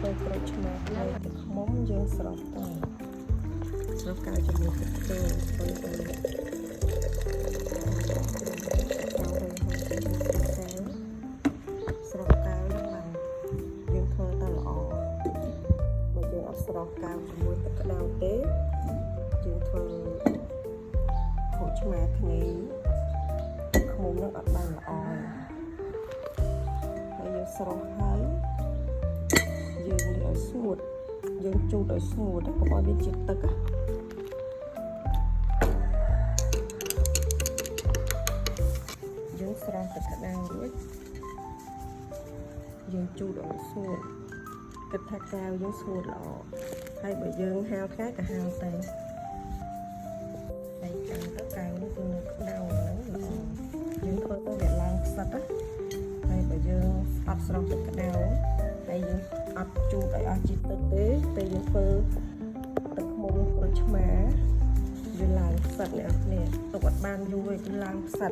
ធ្វើក្រូចឆ្មានៅទឹកខ្មុំយើងស្រោះទៅស្រោះកៅជាមួយទឹកខ្ទិះទៅស្រោះកៅបានយើងធ្វើទៅល្អបើយើងអត់ស្រោះកៅជាមួយទឹកក្តៅទេយើងធ្វើក្រូចឆ្មាគ្នាខ្មុំនឹងអត់បានល្អហើយយើងស្រោះហើយយើងឲ្យស្ងួតយើងជូតឲ្យស្ងួតកុំឲ្យវាជាតិទឹកយើងស្រង់ទឹកក្តៅរួចយើងជូតឲ្យស្ងួតគិតថាកៅយើងស្ងួតល្អហើយបើយើងហាលថ្ងៃក៏ហាលទៅហើយកាន់ទៅកៅនេះគឺនៅក្តៅហ្នឹងល្អយើងធ្វើទៅវាឡើងផ្សិតណាហើយបើយើងអត់ស្រង់ទឹកក្តៅហើយយើងអត់ជូតឲ្យអស់ជាតិទឹកទេពេលយើងធ្វើទឹកខ្មុំក្រូចឆ្មាវាឡើងផ្សិតអ្នកនរគ្នាទុកអត់បានយូរទេគឺឡើងផ្សិត